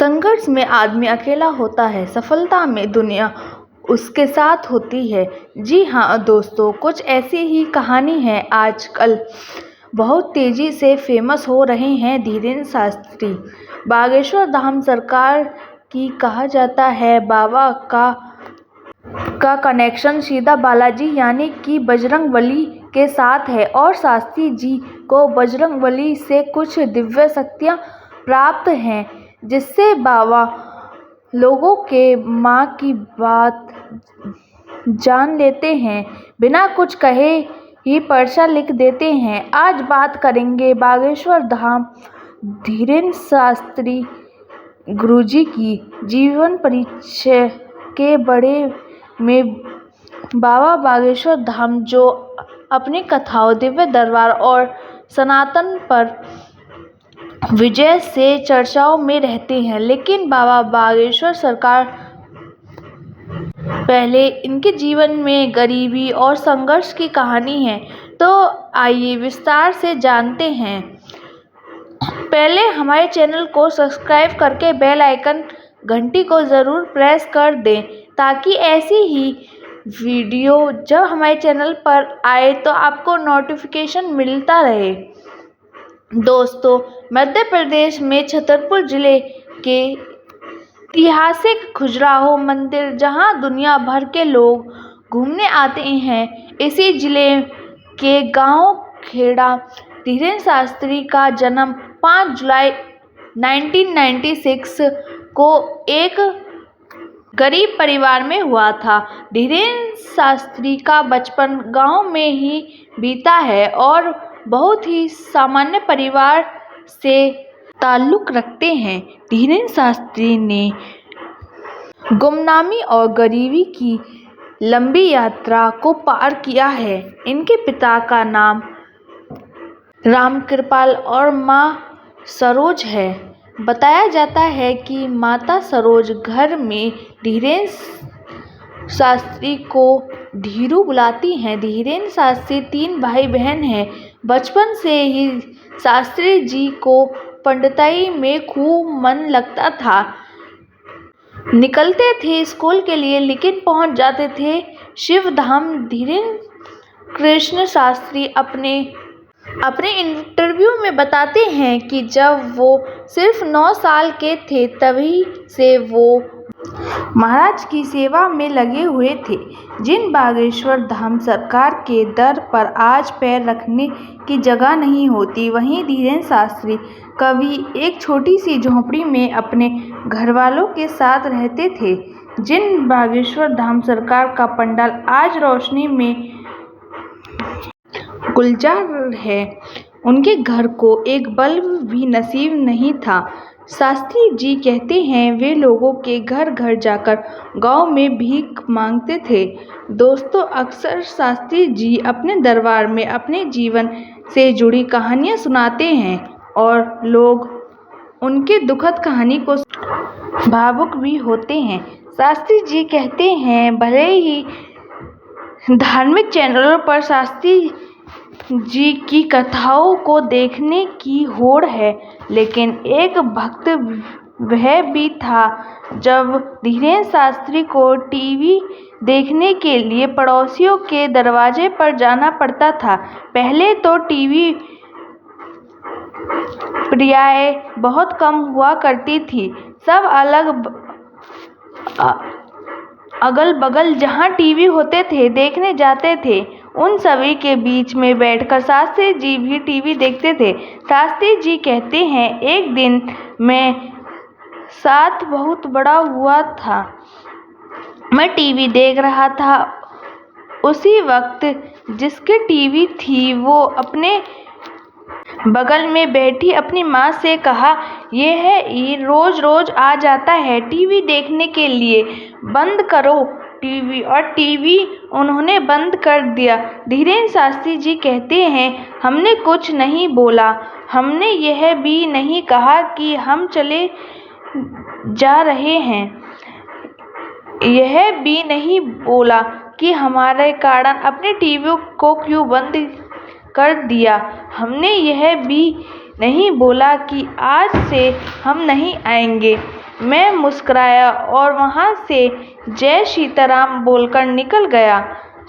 संघर्ष में आदमी अकेला होता है, सफलता में दुनिया उसके साथ होती है। जी हाँ दोस्तों, कुछ ऐसी ही कहानी है। आजकल बहुत तेजी से फेमस हो रहे हैं धीरेन्द्र शास्त्री। बागेश्वर धाम सरकार की कहा जाता है बाबा का कनेक्शन सीधा बालाजी यानी कि बजरंगबली के साथ है और शास्त्री जी को बजरंगबली से कुछ दिव्य शक्तियाँ प्राप्त हैं, जिससे बाबा लोगों के माँ की बात जान लेते हैं, बिना कुछ कहे ही पर्चा लिख देते हैं। आज बात करेंगे बागेश्वर धाम धीरेन्द्र शास्त्री गुरुजी की जीवन परिचय के बारे में। बाबा बागेश्वर धाम जो अपनी कथाओं, दिव्य दरबार और सनातन पर विजय से चर्चाओं में रहते हैं, लेकिन बाबा बागेश्वर सरकार पहले इनके जीवन में गरीबी और संघर्ष की कहानी है। तो आइए विस्तार से जानते हैं। पहले हमारे चैनल को सब्सक्राइब करके बेल आइकन घंटी को ज़रूर प्रेस कर दें, ताकि ऐसी ही वीडियो जब हमारे चैनल पर आए तो आपको नोटिफिकेशन मिलता रहे। दोस्तों, मध्य प्रदेश में छतरपुर जिले के ऐतिहासिक खजुराहो मंदिर, जहां दुनिया भर के लोग घूमने आते हैं, इसी जिले के गांव खेड़ा धीरेन्द्र शास्त्री का जन्म 5 जुलाई 1996 को एक गरीब परिवार में हुआ था। धीरेन्द्र शास्त्री का बचपन गांव में ही बीता है और बहुत ही सामान्य परिवार से ताल्लुक़ रखते हैं। धीरेन्द्र शास्त्री ने गुमनामी और गरीबी की लंबी यात्रा को पार किया है। इनके पिता का नाम रामकृपाल और माँ सरोज है। बताया जाता है कि माता सरोज घर में धीरेन्द्र शास्त्री को धीरू बुलाती हैं। धीरेन्द्र शास्त्री 3 भाई बहन हैं। बचपन से ही शास्त्री जी को पंडिताई में खूब मन लगता था। निकलते थे स्कूल के लिए, लेकिन पहुंच जाते थे शिवधाम। धीरेन्द्र कृष्ण शास्त्री अपने इंटरव्यू में बताते हैं कि जब वो सिर्फ 9 साल के थे, तभी से वो महाराज की सेवा में लगे हुए थे। जिन बागेश्वर धाम सरकार के दर पर आज पैर रखने की जगह नहीं होती, वहीं धीरेन्द्र शास्त्री कभी एक छोटी सी झोंपड़ी में अपने घरवालों के साथ रहते थे। जिन बागेश्वर धाम सरकार का पंडाल आज रोशनी में गुलजार है, उनके घर को एक बल्ब भी नसीब नहीं था। शास्त्री जी कहते हैं वे लोगों के घर घर जाकर गांव में भीख मांगते थे। दोस्तों, अक्सर शास्त्री जी अपने दरबार में अपने जीवन से जुड़ी कहानियां सुनाते हैं और लोग उनके दुखद कहानी को भावुक भी होते हैं। शास्त्री जी कहते हैं, भले ही धार्मिक चैनलों पर शास्त्री जी की कथाओं को देखने की होड़ है, लेकिन एक भक्त वह भी था। जब धीरेन्द्र शास्त्री को टीवी देखने के लिए पड़ोसियों के दरवाजे पर जाना पड़ता था। पहले तो टीवी पर्याय बहुत कम हुआ करती थी। सब अगल बगल जहाँ टीवी होते थे देखने जाते थे। उन सभी के बीच में बैठकर शास्त्री जी भी टीवी देखते थे। शास्त्री जी कहते हैं, एक दिन मैं साथ बहुत बड़ा हुआ था। मैं टीवी देख रहा था। उसी वक्त जिसकी टीवी थी, वो अपने बगल में बैठी अपनी माँ से कहा, ये रोज रोज आ जाता है टीवी देखने के लिए, बंद करो टीवी। और टीवी उन्होंने बंद कर दिया। धीरेन्द्र शास्त्री जी कहते हैं, हमने कुछ नहीं बोला। हमने यह भी नहीं कहा कि हम चले जा रहे हैं। यह भी नहीं बोला कि हमारे कारण अपने टीवी को क्यों बंद कर दिया। हमने यह भी नहीं बोला कि आज से हम नहीं आएंगे। मैं मुस्कुराया और वहाँ से जय सीताराम बोलकर निकल गया।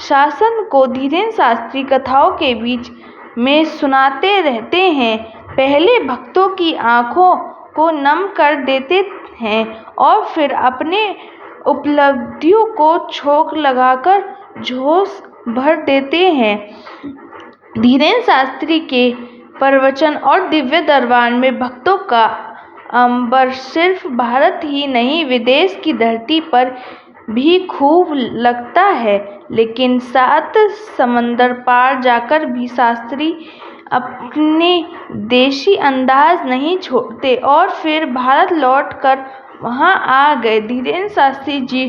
शासन को धीरेन्द्र शास्त्री कथाओं के बीच में सुनाते रहते हैं। पहले भक्तों की आंखों को नम कर देते हैं और फिर अपने उपलब्धियों को छोक लगाकर जोश भर देते हैं। धीरेन्द्र शास्त्री के प्रवचन और दिव्य दरबार में भक्तों का अंबर सिर्फ भारत ही नहीं विदेश की धरती पर भी खूब लगता है। लेकिन 7 समंदर पार जाकर भी शास्त्री अपने देशी अंदाज नहीं छोड़ते और फिर भारत लौटकर वहां आ गए। धीरेन्द्र शास्त्री जी